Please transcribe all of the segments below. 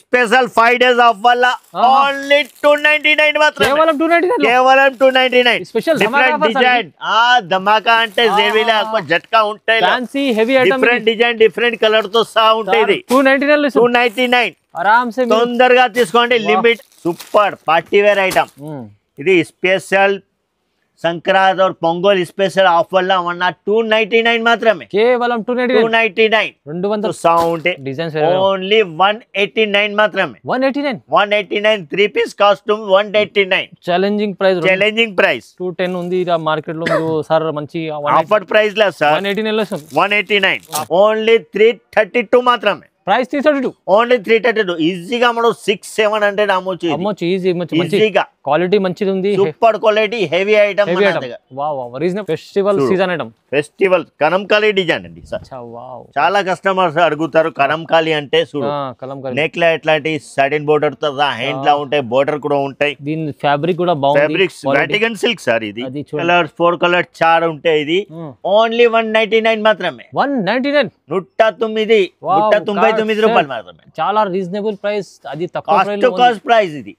Special 5 days of వల్ల only 299 మాత్రమే. కేవలం 299. కేవలం 299. Special different design. ధమాకా అంటే జేబీలో జట్కా ఉంటాయి. Fancy heavy item. Different design different colour తో సహా ఉంటాయి. 299 ఆరాంసే తొందరగా తీసుకోండి. Limit super party wear item. ఇది స్పెషల్ సంక్రాంతి और పొంగల్ స్పెషల్ ఆఫర్ లో ఉన్న 299 మాత్రమే. కేవలం 299 200 సౌండ్ డిజైన్స్ ఓన్లీ 189 మాత్రమే. 189 3 పీస్ కాస్ట్యూమ్ 189. ఛాలెంజింగ్ ప్రైస్ 210 ఉంది మార్కెట్ లో. మీరు సార్ మంచి ఆఫర్ ప్రైస్ లా సార్ 189 లో 189 ఓన్లీ 332 మాత్రమే. Price 332 only 332. ఈజీగా మనం 600-700 అమ్మొచ్చు. ఈజీగా క్వాలిటీ మంచిది ఉంది. Super quality heavy item. Wow reasonable festival season item. Festival Kalamkari design అండి సార్. చాలా కస్టమర్స్ అడుగుతారు కలంకారీ అంటే. చూడు నెక్ లా ఎట్లాంటి సైడెన్ బోర్డర్ తో హ్యాండ్ లా ఉంటాయి. బోర్డర్ కూడా ఉంటాయి. దీని ఫ్యాబ్రిక్ కూడా బాగుంది. Fabrics Vatican silk sir. ఇది కలర్స్ 4 కలర్ చార్ ఉంటాయి. ఇది ఓన్లీ 199 మాత్రమే. 199 199 రూపాయలు మాత్రమే. చాలా రీజనబుల్ ప్రైస్. అది తక్కువ కాస్ట్ ప్రైస్. ఇది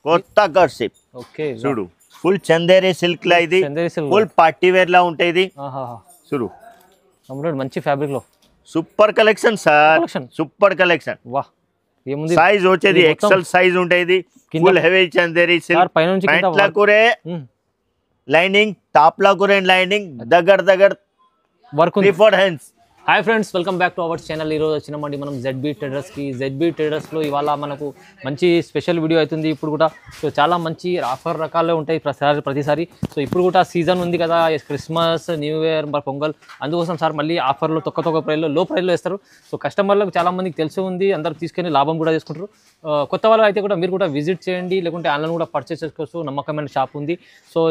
కొత్త కన్సెప్ట్. ఓకే చూడు ఫుల్ చందేరి సిల్క్ లా. ఇది ఫుల్ పార్టీ వేర్ లా ఉంటాయి. చూడు మంచి ఫ్యాబ్రిక్ లో super collection sir. Super collection. వాహ్ ఏముంది సైజ్ వచ్చేది ఎక్సెల్ సైజ్ ఉంటాయి. Full heavy Chanderi silk. పైన నుంచి ప్యాంట్ లా కురే లైనింగ్, టాప్ లా కురే లైనింగ్, దగ్గర work 3-4 hands. Hi friends, welcome back to our channel. ఈరోజు వచ్చినామండి మనం ZB ట్రేడర్స్కి. ZB ట్రేడర్స్లో ఇవాళ మనకు మంచి స్పెషల్ వీడియో అవుతుంది. ఇప్పుడు కూడా సో చాలా మంచి ఆఫర్ రకాలే ఉంటాయి ప్రతిసారి. సో ఇప్పుడు కూడా సీజన్ ఉంది కదా, క్రిస్మస్, న్యూ ఇయర్, మరి పొంగల్. అందుకోసం సార్ మళ్ళీ ఆఫర్లో తక్కువ ప్రైస్లో, లో ప్రైస్లో ఇస్తారు. సో కస్టమర్లకు చాలా మందికి తెలిసి ఉంది, అందరూ తీసుకొని లాభం కూడా చేసుకుంటారు. కొత్త వాళ్ళు అయితే కూడా మీరు కూడా విజిట్ చేయండి, లేకుంటే ఆన్లైన్ కూడా పర్చేస్ చేసుకోవచ్చు. నమ్మకమైన షాప్ ఉంది. సో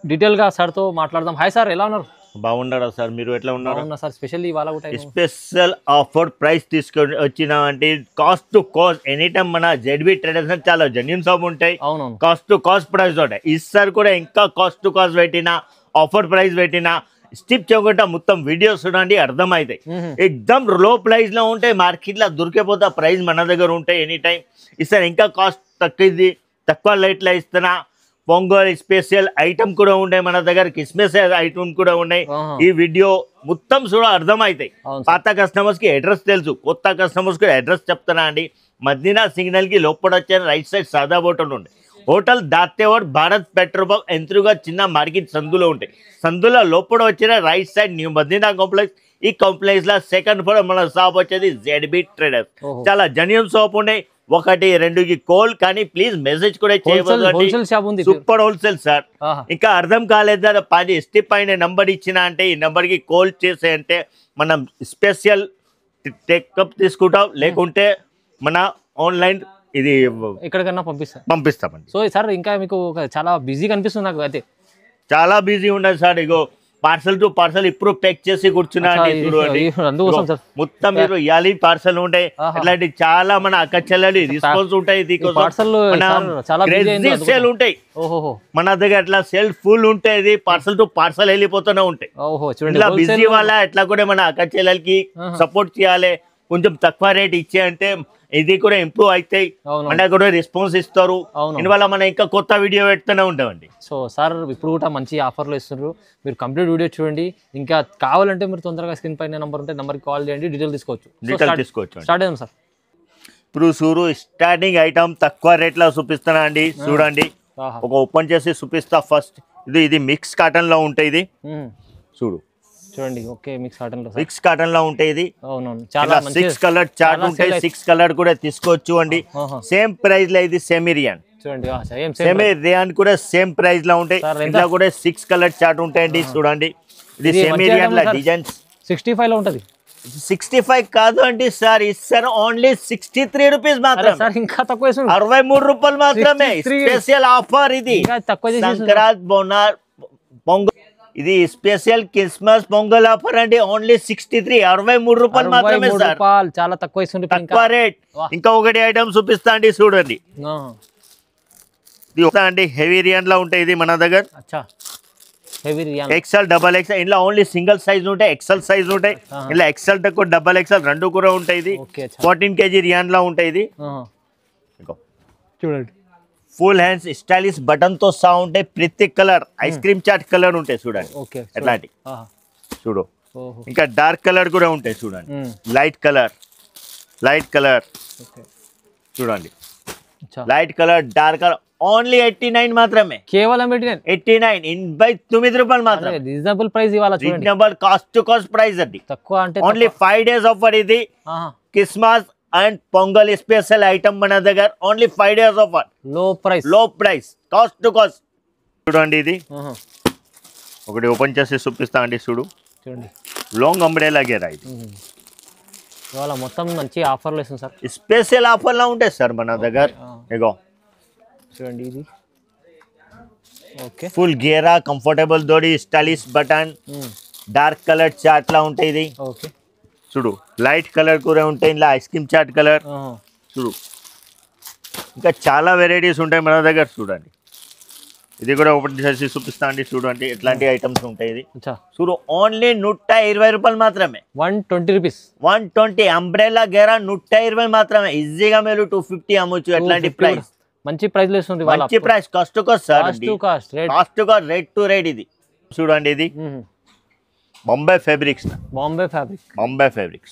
డీటెయిల్గా సార్తో మాట్లాడదాం. హాయ్ సార్, ఎలా ఉన్నారు? బాగున్నారా సార్? మీరు ఎట్లా ఉన్నారు? సార్ స్పెషల్ ఇవాళ స్పెషల్ ఆఫర్ ప్రైస్ తీసుకొని వచ్చినామంటే cost to cost any time మన ZB ట్రేడర్స్ చాలా జెన్యూన్ షాప్ ఉంటాయి. అవునవును, కాస్ట్ టు కాస్ట్ ప్రైస్ ఉంటాయి. ఈసారి కూడా ఇంకా కాస్ట్ టు కాస్ట్ పెట్టినా, ఆఫర్ ప్రైస్ పెట్టినా, స్టిప్ చేయకుండా మొత్తం వీడియోస్ చూడండి, అర్థమవుతాయి. ఎక్దమ్ లో ప్రైస్ లో ఉంటాయి. మార్కెట్ లో దొరికిపోతే ప్రైస్ మన దగ్గర ఉంటాయి ఎనీ టైం. ఈసారి ఇంకా కాస్ట్ తక్కువ లైట్ లో ఇస్తున్నా. పొంగల్ స్పెషల్ ఐటమ్ కూడా ఉన్నాయి మన దగ్గర, క్రిస్మస్ ఐటమ్ కూడా ఉన్నాయి. ఈ వీడియో మొత్తం చూడ అర్థమవుతాయి. పాత కస్టమర్స్ కి అడ్రస్ తెలుసు, కొత్త కస్టమర్స్ కి అడ్రస్ చెప్తున్నా అండి. మదీనా సిగ్నల్ కి లోపల వచ్చే రైట్ సైడ్ సాదా హోటల్ ఉండే హోటల్ దాతేవాడ్ భారత్ పెట్రోల్ పంప్ ఎంతగా చిన్న మార్కెట్ సందులో ఉంటాయి. సందులో లోపల వచ్చిన right side new Madina complex. ఈ కాంప్లెక్స్ లో సెకండ్ ఫ్లోర్ మన షాప్ వచ్చేది ZB ట్రేడర్స్. చాలా జెన్యూన్ షాప్ ఉన్నాయి. 1-2కి కాల్, కానీ ప్లీజ్ మెసేజ్ కూడా చేయవద్దు. Super wholesale sir. ఇంకా అర్థం కాలేదా? 10 స్టెప్ పైన నంబర్ ఇచ్చిన అంటే ఈ నంబర్ కి కాల్ చేసే అంటే మనం స్పెషల్ టేకప్ తీసుకుంటాం, లేకుంటే మన ఆన్లైన్ ఇది ఎక్కడికన్నా పంపిస్తామండి. సో సార్ ఇంకా మీకు చాలా బిజీగా అనిపిస్తుంది నాకు. అయితే చాలా బిజీ ఉండదు sir. Ego parcel to parcel ఇప్పుడు ప్యాక్ చేసి కూర్చున్నా. మొత్తం మీరు ఇవ్వాలి పార్సల్ ఉంటాయి. అట్లాంటి చాలా మన అక్కచెల్లెలు రెస్పాన్స్ ఉంటాయి. సేల్ ఉంటాయి మన దగ్గర. అట్లా సేల్ ఫుల్ ఉంటాయి. పార్సల్ టు పార్సల్ వెళ్ళిపోతూనే ఉంటాయి. ఇట్లా బిజీ వాళ్ళ ఎట్లా కూడా మన అక్కచెల్లెలకి సపోర్ట్ చేయాలి. కొంచెం తక్కువ రేట్ ఇచ్చే అంటే ఇది కూడా ఇంప్రూవ్ అవుతాయి. మన కూడా రెస్పాన్స్ ఇస్తారు. దీనివల్ల మనం ఇంకా కొత్త వీడియో పెడుతూనే ఉంటామండి. సో సార్ ఇప్పుడు కూడా మంచి ఆఫర్లు ఇస్తున్నారు. మీరు కంప్లీట్ వీడియో చూడండి. ఇంకా కావాలంటే మీరు తొందరగా స్క్రీన్ పైన నెంబర్ ఉంటే నెంబర్కి కాల్ చేయండి, డీటెయిల్ తీసుకోవచ్చు. స్టార్ట్ చేద్దాం సార్. ఇప్పుడు స్టార్టింగ్ ఐటమ్ తక్కువ రేట్లో చూపిస్తున్నా అండి. చూడండి, ఒక ఓపెన్ చేసి చూపిస్తా. ఫస్ట్ ఇది మిక్స్ కాటన్ లో ఉంటాయి. ఇది చూడండి. ఓకే, మిక్స్ కాటన్ లో ఉంటాయి. ఇది చాలా 6 కలర్ చార్ట్ ఉంటాయి. 6 కలర్ కూడా తీసుకోవచ్చు అండి. సేమ్ ప్రైస్ లో ఇది సెమీరియన్ కూడా సేమ్ ప్రైస్ లో ఉంటాయి. ఇంట్లో కూడా 6 కలర్ చార్ట్ ఉంటాయండి. చూడండి, ఇది సెమీరియన్ లా డిజైన్స్ 65 లో ఉంటది. 65 కాదు అండి సార్. సార్ ఓన్లీ 63 రూపీస్ మాత్రమే. ఇంకా తక్కువ 63 రూపాయలు మాత్రమే. స్పెషల్ ఆఫర్ ఇది. సంక్రాంతి, బోనాల్, పొంగల్, ఇది స్పెషల్ క్రిస్మస్ పొంగల్ ఆఫర్ అండి. ఓన్లీ 63 రూపాయలు మాత్రమే సార్. చాలా తక్కువ రేట్. ఇంకా ఒకటి ఐటమ్ చూపిస్తా అండి. చూడండి, అండి హెవీ రియన్ లో ఉంటాయి. ఇది మన దగ్గర heavy rayon XL double XL ఇంట్లో ఓన్లీ సింగిల్ సైజ్ ఉంటాయి, ఎక్సెల్ సైజ్ ఉంటాయి. ఇలా ఎక్సెల్ తక్కువ డబల్ ఎక్సెల్ రెండు కూడా ఉంటాయి. ఇది 14 kg రియాన్ లా ఉంటాయి. ఇది చూడండి ఫుల్ హ్యాండ్స్ స్టైలిష్ బటన్ తో సహా ఉంటాయి. ప్రతి colour ice cream chat colour ఉంటాయి చూడండి. ఎట్లాంటి చూడు. ఇంకా డార్క్ కలర్ కూడా ఉంటాయి చూడండి. లైట్ కలర్ చూడండి. Light colour dark colour only 89 మాత్రమే. కేవలం 89 89 రూపాయలు మాత్రమే. రీజనబుల్ ప్రైస్ ఇవాళ చూడండి. Reasonable cost to cost price అది. తక్కువ అంటే ఓన్లీ 5 days ఆఫర్ ఇది. Christmas and pongal special item మన దగ్గర ఓన్లీ 5 days ఆఫర్. లో ప్రైస్ కాస్ట్ టు కాస్ట్. చూడండి ఇది ఒకటి ఓపెన్ చేసి చూపిస్తా అండి. చూడండి లాంగ్ అంబ్రెలా గేరా ఇది. ఇవాళ మొత్తం మంచి ఆఫర్లు ఇస్తుంది సార్. స్పెషల్ ఆఫర్లా ఉంటాయి సార్ మన దగ్గర. ఇగో చూడండి ఇది ఓకే. ఫుల్ గేరా కంఫర్టబుల్ దోడి స్టైలిష్ బటన్ డార్క్ కలర్ చాట్ లా ఉంటాయి. ఇది ఓకే చూడు. లైట్ కలర్ కూడా ఉంటాయి. ఇలా ఐస్ క్రీమ్ చాట్ కలర్ చూడు. ఇంకా చాలా వెరైటీస్ ఉంటాయి మన దగ్గర. చూడండి ఇది కూడా ఓపెన్ చేసి చూపిస్తా అండి. చూడండి ఎట్లాంటి ఐటమ్స్ ఉంటాయి. ఇది చూడు ఓన్లీ 120 రూపాయలు మాత్రమే. 120 రూపీస్. 120 అంబ్రెలా గేరా 120 మాత్రమే. ఈజీగా మీరు 250 అమ్మొచ్చు. ఎట్లాంటి ప్రైస్ మంచి ప్రైస్ లో ఇస్తుంది. మంచి price cost to cost sir. Cost to cost rate to rate. ఇది చూడండి ఇది బాంబే ఫ్యాబ్రిక్స్.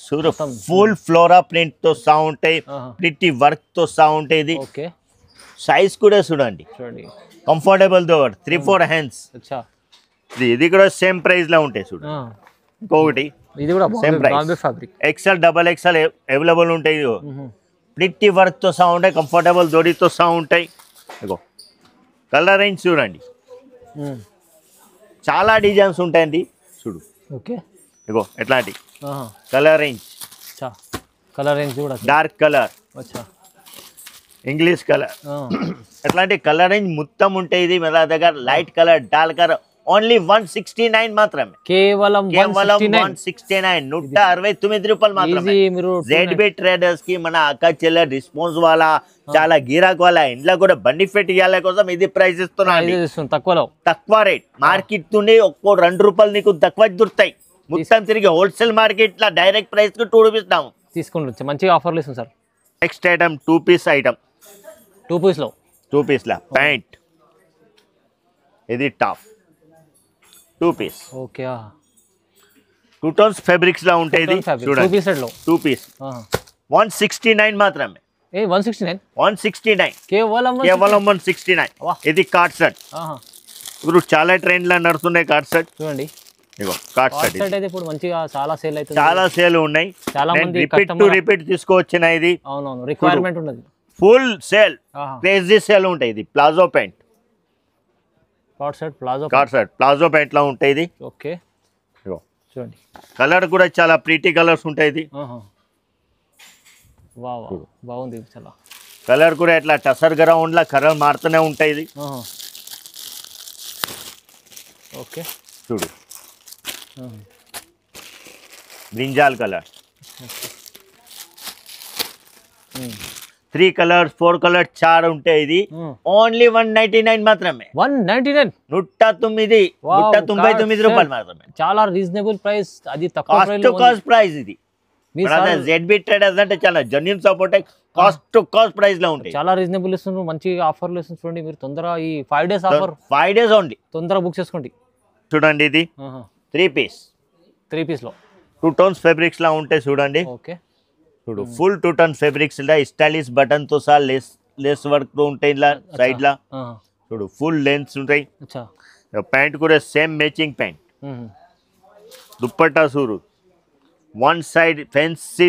చూడు ఫుల్ ఫ్లోరా ప్రింట్ తో సహా ఉంటాయి. ప్రిట్టి వర్క్ తో సహా ఉంటాయి. ఇది సైజ్ కూడా చూడండి. Comfortable door 3-4 hands. ఇది కూడా సేమ్ ప్రైస్ లా ఉంటాయి. చూడు ఇంకొకటి ఇది కూడా same price. XL double XL available ఉంటాయి. ప్రిట్టి వర్క్ తో సహా ఉంటాయి. కంఫర్టబుల్ దోడితో సహా ఉంటాయి. ఇగో కలర్ రేంజ్ చూడండి. చాలా డిజైన్స్ ఉంటాయండి. చూడు ఓకే. ఇగో ఎట్లాంటి కలర్ రేంజ్. కూడా డార్క్ కలర్, ఇంగ్లీష్ కలర్, ఎట్లాంటి కలర్ రేంజ్ మొత్తం ఉంటాయి. ఇది మన దగ్గర light colour dark colour only 169 మాత్రమే. కేవలం 169 169 రూపాయలు మాత్రమే. ZB ట్రేడర్స్ కి మన అక్క చెల్లె రెస్పాన్స్ వాళ్ళ చాలా గిరాక్ వాళ్ళ ఇంట్లో కూడా బెనిఫిట్ ఇవ్వాల కోసం ఇది ప్రైస్ ఇస్తున్నాను. తక్కువ రేట్. మార్కెట్ తోనే ఒక్కో 2 రూపాయలు నీకు తక్కువ దొరుకుతాయి. మొత్తం తిరిగి హోల్సేల్ మార్కెట్ లా డైరెక్ట్ ప్రైస్ కు 2 రూపీస్ తీసుకుంటాం. మంచి ఆఫర్లు ఇస్తుంది sir. Next item 2 piece item. 2 piece లా ప్యాంట్. ఇది top 2 piece. Okay. 2 tones fabrics లా ఉంటాయి. ఇది చూడండి 2 పీస్ 169 మాత్రమే. 169 కేవలం 169. ఇది కార్డ్ సెట్. ఇప్పుడు చాలా ట్రెండ్ లా నడుస్తున్నాయి కార్డ్ సెట్. చూడండి ఇగో కార్డ్ సెట్ అయితే ఇప్పుడు మంచిగా చాలా సేల్ అవుతుంది. చాలా సేల్ ఉన్నాయి. చాలా మంది రిపీట్ తీసుకొచ్చినా. ఇది అవునవును రిక్వైర్మెంట్ ఉన్నది. ఫుల్ సేల్ క్రేజీ సేల్ ఉంటాయి. ఇది palazzo pant. Cord set palazzo pant లా ఉంటాయి. ఇది ఓకే. చూడండి కలర్ కూడా చాలా ప్రీటీ కలర్స్ ఉంటాయి. ఇది బాగుంది. చాలా కలర్ కూడా ఎట్లా టసర్ గ్రౌండ్ లా కలర్ మారుతూనే ఉంటాయి. ఇది ఓకే. చూడు బ్రింజాల్ కలర్ 3 కలర్స్ 4 కలర్స్ 4 ఉంటాయి. ఇది ఓన్లీ 199 మాత్రమే. 199 రూపాయలు మాత్రమే. చాలా రీజనబుల్ ప్రైస్. అది తక్కువ ప్రైస్. ఇది ZB ట్రేడర్స్ అంటే చాలా genuine support. Cost to cost price లో ఉంటాయి. చాలా రీజనబుల్ ఇస్తున్నారు. మంచి ఆఫర్లు ఇస్తుంది. చూడండి మీరు తొందరగా ఈ 5 days ఆఫర్ 5 days ఓన్లీ. తొందరగా బుక్ చేసుకోండి. చూడండి ఇది 3 పీస్. 3 పీస్ లో 2 టోన్స్ ఫ్యాబ్రిక్స్ లా ఉంటాయి. చూడండి ఓకే. చూడు ఫుల్ 2 టోన్ ఫ్యాబ్రిక్స్ లా స్టైలిష్ బటన్ తో సహా లేస్ వర్క్ తో ఉంటాయి. ఇలా సైడ్ లా చూడు ఫుల్ లెన్స్ ఉంటాయి. ప్యాంట్ కూడా సేమ్ మ్యాచింగ్ ప్యాంట్. దుప్పట్టా చూడు 1 సైడ్ ఫెన్సీ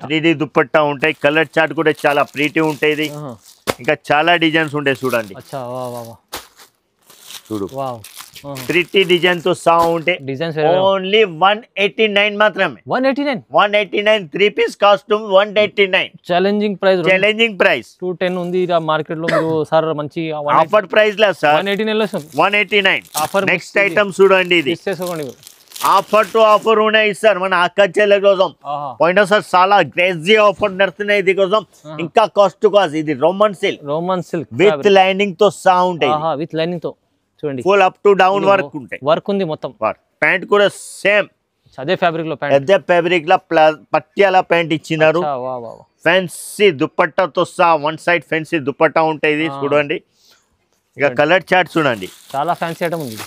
3D దుప్పట్టా ఉంటాయి. కలర్ చార్ట్ కూడా చాలా ప్రీటీ ఉంటాయి. ఇది ఇంకా చాలా డిజైన్స్ ఉంటాయి. చూడండి చూడు ప్రీటీ డిజైన్ తో సహా ఉంటాయి. ఓన్లీ 189 మాత్రమే. 189 3 పీస్ కాస్ట్యూమ్ 189. Challenging price. 210 ఉంది మార్కెట్ లో. మీరు సార్ మంచి ఆఫర్ ప్రైస్ లా సార్ 189. నెక్స్ట్ ఐటమ్ చూడండి. ఇది ఆఫర్ టు ఆఫర్ ఉన్నాయి సార్ మన అక్క చెల్లె కోసం. పోయినా సార్ చాలా క్రేజీ ఆఫర్ నడుస్తున్నాయి. ఇది కోసం ఇంకా కాస్ట్ టు కాస్ట్. ఇది రోమన్ సిల్క్ విత్ లైనింగ్ తో సహా ఉంటాయి. విత్ లైనింగ్ తో చూడండి full up to down work ఉంటాయి. వర్క్ ఉంది మొత్తం. ప్యాంట్ కూడా సేమ్ అదే ఫ్యాబ్రిక్ లో ప్యాంట్, అదే ఫ్యాబ్రిక్ లా పట్యాల ప్యాంట్ ఇచ్చినారు. ఫ్యాన్సీ దుపట్టాతో సహా వన్ సైడ్ ఫ్యాన్సీ దుపట్టా ఉంటాయి. చూడండి ఇక కలర్ చార్ట్ చూడండి, చాలా ఫ్యాన్సీ ఐటమ్ ఉంది.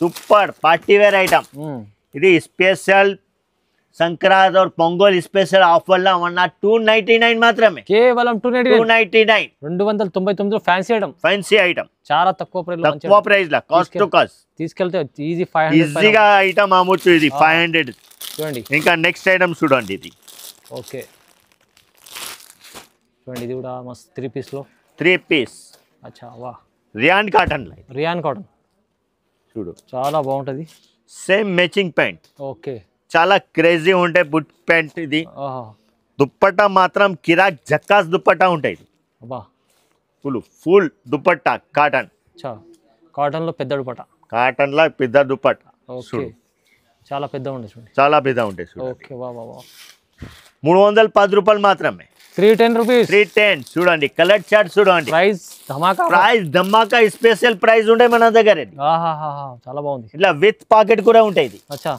Super party wear item. ఇది స్పెషల్ సంక్రాంతి और పొంగల్ స్పెషల్ ఆఫర్ లా ఉన్న 299 మాత్రమే, కేవలం 299 299 ఫ్యాన్సీ ఐటమ్. ఫ్యాన్సీ ఐటమ్ చాలా తక్కువ ప్రైస్ లో, తక్కువ price law cost to cost తీసుకెళ్తే ఈజీ 500 ఈజీగా ఐటమ్ అమ్మొచ్చు. ఇది 500 చూడండి. ఇంకా నెక్స్ట్ ఐటమ్ చూడండి, ఇది ఓకే చూడండి, ఇది కూడా మస్త్ 3 పీస్ లో 3 పీస్. అచ్చా వా, rayon cotton line, rayon cotton చూడు చాలా బాగుంటది. సేమ్ మ్యాచింగ్ ప్యాంట్, ఓకే చాలా క్రేజీ ఉంటాయి బుట్ ప్యాంట్. ఇది దుప్పట్టా మాత్రం కిరాక్ జక్కాస్ దుప్పట్టా ఉంటాయి. అబ్బా ఫుల్ దుప్పట్టా కాటన్. అచ్చా కాటన్ లో పెద్ద దుపట్టా, కాటన్ లా పెద్ద దుప్పట్టా. ఓకే చాలా పెద్ద ఉండే చూడండి, చాలా పెద్ద ఉంటాయి. ఓకే వా వా వా, 310 రూపాయలు మాత్రమే, 310 రూపీస్. 310 చూడండి. కలర్ చార్ట్ చూడండి, ప్రైస్ ధమాకా, ప్రైస్ ధమాకా స్పెషల్ ప్రైస్ ఉంటాయి మన దగ్గర. చాలా బాగుంది. ఇట్లా విత్ పాకెట్ కూడా ఉంటాయి. ఇది అచ్చా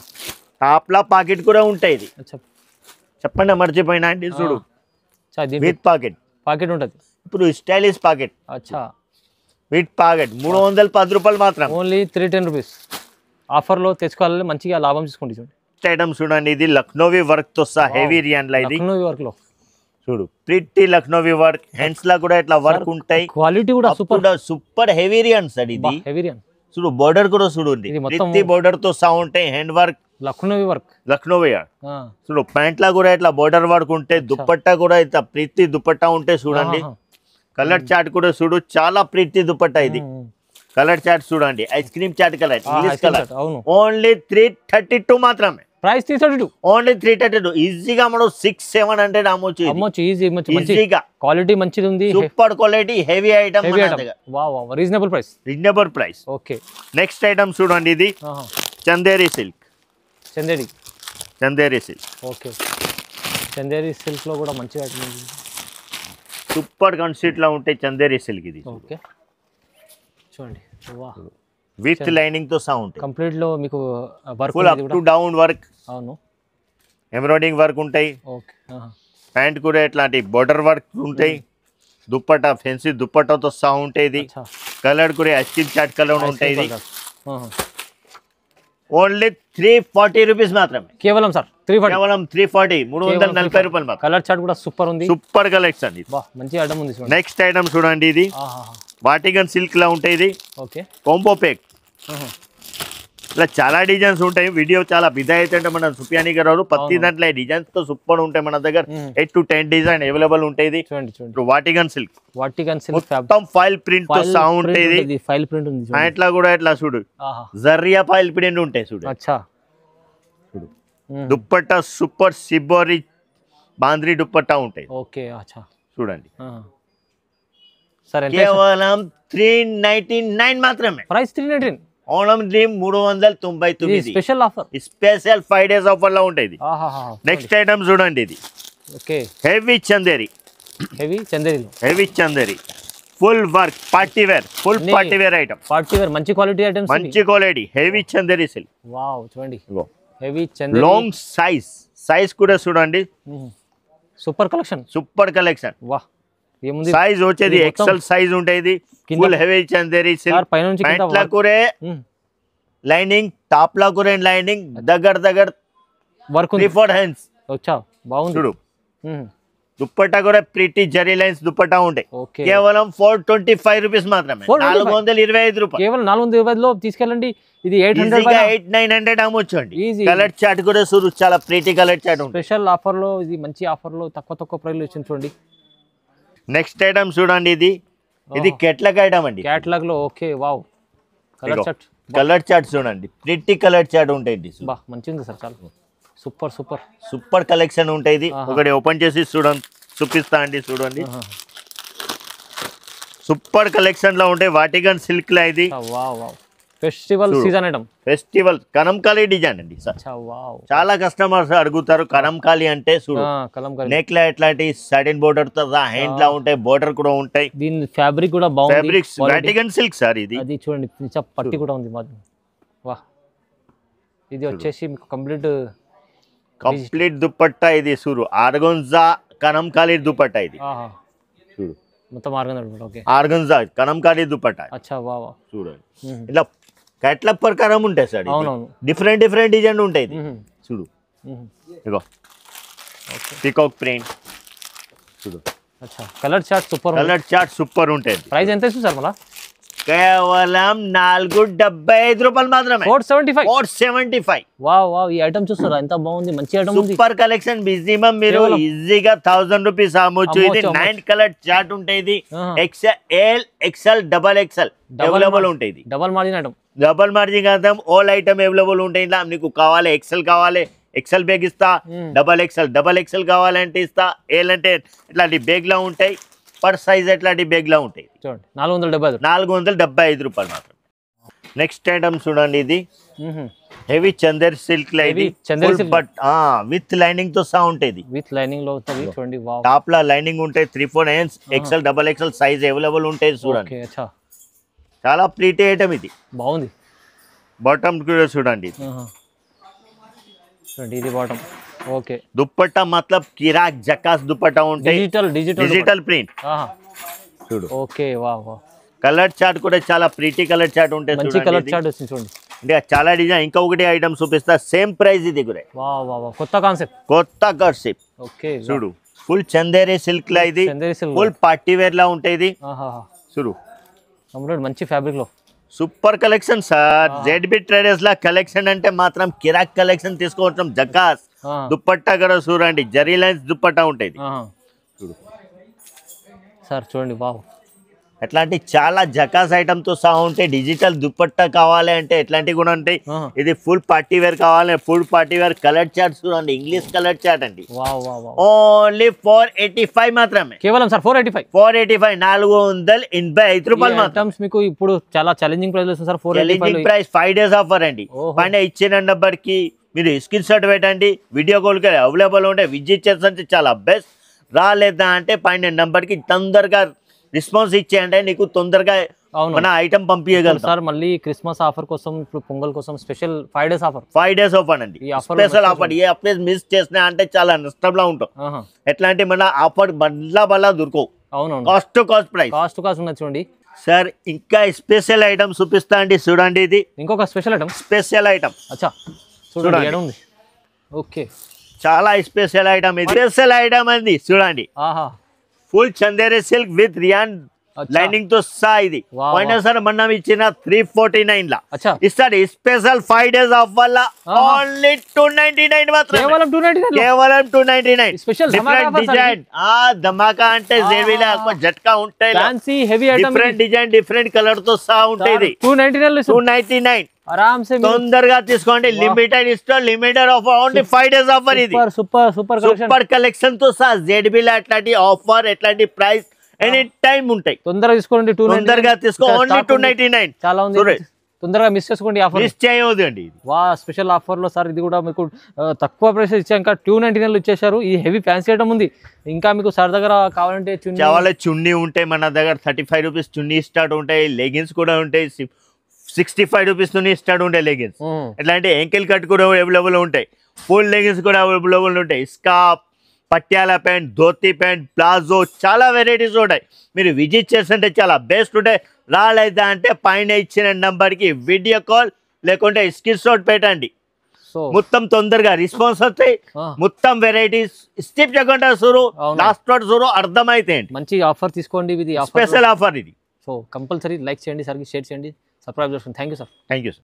టాప్ లా పాకెట్ కూడా ఉంటాయి. ఇది అచ్చా చెప్పండి మర్చిపోయినా అండి, చూడు విత్ పాకెట్, పాకెట్ ఉంటుంది. ఇప్పుడు స్టైలిష్ పాకెట్. అచ్చా విత్ పాకెట్ 310 రూపాయలు మాత్రం, ఓన్లీ 310 రూపీస్. ఆఫర్లో తెచ్చుకోవాలి, మంచిగా లాభం తీసుకోండి. చూడండి ఐటమ్ చూడండి, ఇది లక్నోవి వర్క్ తో సహా హెవీ రియాన్ లా. ఇది లక్నోవి వర్క్ లో చూడు, ప్రిట్టి లక్నోవి వర్క్, హ్యాండ్స్ లా కూడా ఇట్లా వర్క్ ఉంటాయి. క్వాలిటీ కూడా super, super heavy rayon sir. ఇది హెవీ రియాన్. చూడు బోర్డర్ కూడా చూడండి, ప్రిట్టి బోర్డర్ తో సహా ఉంటాయి. Hand work Lucknowi work, Lucknowi. చూడు ప్యాంట్ లా కూడా ఇట్లా బోర్డర్ వర్క్ ఉంటాయి. దుపట్టా కూడా ఇట్లా ప్రిట్టి దుపట్టా ఉంటాయి. చూడండి కలర్ చార్ట్ కూడా చూడు, చాలా ప్రిట్టి దుపట్టా. ఇది కలర్ చార్ట్ చూడండి, ice cream chart colour, English colour. Only 332 మాత్రమే, ప్రైస్ 332, ఓన్లీ 332. ఈజీగా మనం 600-700 అమ్మొచ్చు. ఈజీగా క్వాలిటీ మంచిది ఉంది, super quality heavy item. Reasonable price, reasonable price. Okay next item చూడండి, ఇది Chanderi silk. Chanderi silk, okay Chanderi silk లో కూడా మంచి ఐటమ్ ఉంది. సూపర్ కాన్సెప్ట్ లా ఉంటాయి చందేరి సిల్క్. ఇది ఓకే చూడండి, వాహ్ విత్ లైనింగ్ తో సహా ఉంటాయి. కంప్లీట్ లో మీకు work full up to down work, అవును ఎంబ్రాయిడింగ్ వర్క్ ఉంటాయి. ఓకే ప్యాంట్ కూడా ఇట్లాంటి బోర్డర్ వర్క్ ఉంటాయి. దుప్పట్టా ఫెన్సీ దుప్పట్టాతో సహా ఉంటాయి. ఇది కలర్ కూడా ఐస్ క్రీమ్ చాట్ కలర్ ఉంటాయి. ఇది ఓన్లీ 340 రూపీస్ మాత్రమే, కేవలం సార్ 340, కేవలం 340, 340 రూపాయలు మాత్రం. కలర్ చార్ట్ కూడా సూపర్ ఉంది, సూపర్ కలెక్షన్. మంచి ఐటమ్ ఉంది. నెక్స్ట్ ఐటమ్ చూడండి, ఇది వాటిగన్ సిల్క్ లా ఉంటాయి. ఇది ఓకే కాంబో ప్యాక్. ఇలా చాలా డిజైన్స్ ఉంటాయి. వీడియో చాలా బిజీ అయితే మన సుప్యాని గారు ప్రతి దాంట్లో డిజైన్స్ తో సూపర్ ఉంటాయి. మన దగ్గర 8 to 10 డిజైన్ అవైలబుల్ ఉంటాయి. చూడండి వాటిగన్ సిల్క్, మొత్తం ఫైల్ ప్రింట్ తో సహా ఉంటాయి. ఫైల్ ప్రింట్ ఉంది. ఇట్లా కూడా ఇట్లా చూడు, జరియా ఫైల్ ప్రింట్ ఉంటాయి. చూడు అచ్చా చూడు, దుప్పట్టా సూపర్ సిబోరి బాంద్రీ దుప్పట్టా ఉంటాయి. ఓకే అచ్చా చూడండి, సరే కేవలం 399 మాత్రమే, price 319. Onam dream 399. Special offer, special 5 days offer లో ఉంటాయి. నెక్స్ట్ ఐటమ్ చూడండి, ఇది okay heavy Chanderi. Heavy Chanderi full work party wear, full party wear item. Party wear మంచి క్వాలిటీ ఐటమ్స్, మంచి quality heavy Chanderi silk. Wow చూడండి, హెవీ చందేరి లాంగ్ సైజ్ కూడా చూడండి, super collection, super collection. వాహ్ ఏముంది, సైజ్ వచ్చేది ఎక్సెల్ సైజ్ ఉంటుంది. Full heavy Chanderi silk. Pant లా కూడా లైనింగ్, టాప్ లా కూడా లైనింగ్, దగ్గర వర్క్ 3-4 హ్యాండ్స్. వచ్చా బాగుంది. చూడు దుప్పట్టా కూడా ప్రిటీ జరీ లైన్స్ దుప్పట్టా ఉంటాయి. కేవలం 425 రూపీస్ మాత్రమే, 425 రూపాయలు. కేవలం 425 లో తీసుకెళ్ళండి. ఇది 800-900 అమ్మొచ్చు అండి. కలర్ చార్ట్ కూడా చూడు, చాలా ప్రిటీ కలర్ చార్ట్ ఉంటుంది. స్పెషల్ ఆఫర్ లో, ఇది మంచి ఆఫర్ లో తక్కువ ప్రైస్ లో ఇచ్చింది. చూడండి నెక్స్ట్ ఐటమ్ చూడండి, ఇది కేటలాగ్ ఐటమ్ అండి. కేటలాగ్ లో ఓకే వావ్ కలర్ చార్ట్ చూడండి, ప్రిటీ కలర్ చార్ట్ ఉంటాయి. మంచిది సార్, చాలా సూపర్ కలెక్షన్ ఉంటాయి. ఒకటి ఓపెన్ చేసి చూపిస్తా అండి. చూడండి సూపర్ కలెక్షన్ లో ఉంటాయి. వాటిగన్ సిల్క్ లా ఇది festival season item. Festival Kalamkari design అండి సార్. అచ్చా వావ్. చాలా కస్టమర్స్ అడుగుతారు కలంకారీ అంటే. చూడు కలంకారీ నెక్ లా ఎట్లాంటి సైడెన్ బోర్డర్ తో హ్యాండ్ లా ఉంటాయి, బోర్డర్ కూడా ఉంటాయి. దీని ఫ్యాబ్రిక్ కూడా బాగుంది. ఫ్యాబ్రిక్స్ వాటికన్ సిల్క్ సార్ ఇది. అది చూడండి నిజ పట్టి కూడా ఉంది మాది. వాహ్. ఇది వచ్చేసి మీకు కంప్లీట్ దుపట్టా ఇది. చూడు ఆర్గన్జా కలంకారీ దుపట్టా ఇది. చూడు మొత్తం organza. Okay organza Kalamkari dupatta. అచ్చా వావ్. చూడండి ఇట్లా కేటలాగ్ ప్రకారం ఉంటాయి సార్. అవునవును. డిఫరెంట్ డిఫరెంట్ డిజైన్ ఉంటాయి. చూడు ఇగో పీకాక్ ప్రింట్. చూడు అచ్చా colour chart super. Colour chart super ఉంటుంది. ప్రైస్ ఎంత ఇస్తుంది సార్ మళ్ళా? కేవలం 475 రూపాయలు మాత్రమే. 475. 475. Wow wow. ఈ ఐటమ్ చూస్తారా ఎంత బాగుంది, మంచి ఐటమ్ ఉంది. Super collection. మినిమం మీరు ఈజీగా 1000 రూపీస్ అమ్మొచ్చు. ఇది 9 కలర్ చార్ట్ ఉంటుంది. XL XL double XL available ఉంటుంది. Double margin item. Double margin కాదు, ఆల్ ఐటమ్ అవైలబుల్ ఉంటాయి. ఇలా నీకు కావాలి ఎక్స్ఎల్ కావాలి ఎక్స్ఎల్ బ్యాగ్ ఇస్తా, డబల్ ఎక్స్ఎల్ కావాలంటే ఇస్తా, ఎల్ అంటే ఇట్లాంటి బ్యాగ్ లా ఉంటాయి, పర్ సైజ్ ఎట్లాంటి బ్యాగ్ లా ఉంటాయి. చూడండి 475 రూపాయలు మాత్రం. నెక్స్ట్ ఐటమ్ చూడండి, ఇది హెవీ చందేర్ సిల్క్ లా. ఇది బట్ విత్ లైనింగ్ తో సహా ఉంటుంది. విత్ లైనింగ్ లో ఉంటుంది. చూడండి వావ్. టాప్ లా లైనింగ్ ఉంటాయి. 3-4 inch XL double XL size available ఉంటాయి. చూడండి చాలా ప్రీటీ ఐటమ్ ఇది. బాగుంది. బాటమ్ కూడా చూడండి. చూడండి ఇది బాటమ్. ఓకే. దుప్పట్టా మతలబ్ కిరాక్ జకాస్ దుప్పట్టా ఉంటాయి. Digital print. చూడు. Okay wow wow. Colour chart కూడా చాలా ప్రీటీ కలర్ చార్ట్ ఉంటాయి. మంచి కలర్ చార్ట్ వచ్చింది చూడండి. అంటే చాలా డిజైన్. ఇంకా ఒకటి ఐటమ్ చూపిస్తా, సేమ్ ప్రైస్ ఇది కూడా. Wow wow. కొత్త కాన్సెప్ట్. ఓకే. చూడు ఫుల్ చందేరి సిల్క్ లా. ఇది ఫుల్ పార్టీ వేర్ లా ఉంటాయి. ఇది చూడు మంచి ఫ్యాబ్రిక్ లో super collection sir. ZB traders లా కలెక్షన్ అంటే మాత్రం కిరాక్ కలెక్షన్ తీసుకోవటం జకాస్. దుప్పట్టా కూడా చూడండి జరీ లైన్స్ దుప్పట్టా ఉంటాయి. చూడు సార్ చూడండి వావ్. ఎట్లాంటి చాలా జకాస్ ఐటమ్ తో సహా ఉంటాయి. డిజిటల్ దుప్పట్టా కావాలి అంటే ఎట్లాంటివి కూడా ఉంటాయి. ఇది ఫుల్ పార్టీ వేర్ కావాలి, full party wear. Colour chart చూడండి, ఇంగ్లీష్ కలర్ చార్ట్ అండి. ఓన్లీ 485 మాత్రమే. కేవలం సార్ 485. 485 రూపాయలు మాత్రం. మీకు ఇప్పుడు చాలా ఛాలెంజింగ్ ప్రైస్ వస్తుంది సార్. 485 ప్రైస్ 5 days ఆఫర్ అండి. పైన ఇచ్చిన నెంబర్ కి మీరు స్క్రీన్ షాట్ పెట్టండి, వీడియో కాల్ కి అవైలబుల్ ఉంటే విజిట్ చేస్తే చాలా బెస్ట్. రాలేదా అంటే పైన నెంబర్ కి తొందరగా రెస్పాన్స్ ఇచ్చేయండి, నీకు తొందరగా మన ఐటమ్ పంపించగలుగుతాం సార్. మళ్ళీ క్రిస్మస్ ఆఫర్ కోసం, ఇప్పుడు పొంగల్ కోసం special 5 days offer. 5 days offer అండి, స్పెషల్ ఆఫర్. ఏ ఆఫర్ మిస్ చేసినా అంటే చాలా నష్టంలో ఉంటాం. ఎట్లాంటి మన ఆఫర్ బల్లా దొరకవు. అవును, cost to cost price. Cost to cost ఉన్నది చూడండి సార్. ఇంకా స్పెషల్ ఐటమ్ చూపిస్తా అండి, చూడండి. ఇది ఇంకొక స్పెషల్ ఐటమ్. Special item. అచ్చా చూడండి ఉంది. ఓకే, చాలా స్పెషల్ ఐటమ్. ఇది స్పెషల్ ఐటమ్ అండి, చూడండి. Full Chanderi silk with rayon lining తో సహా. ఇది పోయినా సార్ మనం ఇచ్చిన 349 లా ఇస్తాడు. స్పెషల్ 5 days ఆఫ్ వల్ల ఓన్లీ 299 మాత్రమే. కేవలం 299. Different design. ధమాకా అంటే జేబీలో జట్కా ఉంటాయి. డిఫరెంట్ డిజైన్, డిఫరెంట్ కలర్ తో సహా ఉంటాయి. 299 ఆరామ్సే తొందరగా తీసుకోండి. Limited store, limited offer, only 5 days offer. ఇది సూపర్ కలెక్షన్ తో సహా. జేబీలో అట్లాంటి ఆఫర్, ఎట్లాంటి ప్రైస్ ఎనీ టైం ఉంటాయి. తొందరగా తీసుకోండి, తొందరగా తీసుకో. ఓన్లీ 299. చాలా ఉంది, తొందరగా మిస్ చేసుకోండి. ఆఫర్ మిస్ చేయవద్దు అండి. వా స్పెషల్ ఆఫర్ లో సార్. ఇది కూడా మీకు తక్కువ ప్రైస్ ఇచ్చాక 299 ఇచ్చేసారు. ఈ హెవీ ఫ్యాన్సీ ఐటమ్ ఉంది. ఇంకా మీకు సార్ దగ్గర కావాలంటే చున్నీ ఉంటాయి మన దగ్గర. 35 రూపీస్ చున్నీ స్టార్ట్ ఉంటాయి. లెగిన్స్ కూడా ఉంటాయి. 65 రూపీస్ తో స్టార్ట్ ఉంటాయి లెగిన్స్. ఎట్లాంటి ఎంకిల్ కట్ కూడా అవైలబుల్ ఉంటాయి. ఫుల్ లెగిన్స్ కూడా అవైలబుల్ ఉంటాయి. Scarf, Patiala pant, dhoti pant, palazzo, చాలా వెరైటీస్ ఉంటాయి. మీరు విజిట్ చేస్తుంటే చాలా బెస్ట్ ఉంటాయి. రాలేదా అంటే పైన ఇచ్చిన నెంబర్కి వీడియో కాల్ లేకుంటే స్క్రీన్ షాట్ పెట్టండి. మొత్తం తొందరగా రెస్పాన్స్ వస్తాయి. మొత్తం వెరైటీస్ స్టిప్ చేయకుండా చూరు, లాస్ట్ రోడ్ చూరు, అర్థమైతే మంచి ఆఫర్ తీసుకోండి. ఇది స్పెషల్ ఆఫర్ ఇది. సో కంపల్సరీ లైక్ చేయండి, సార్కి షేర్ చేయండి, సబ్స్క్రైబ్ చేసుకోండి. Thank you sir. Thank you sir.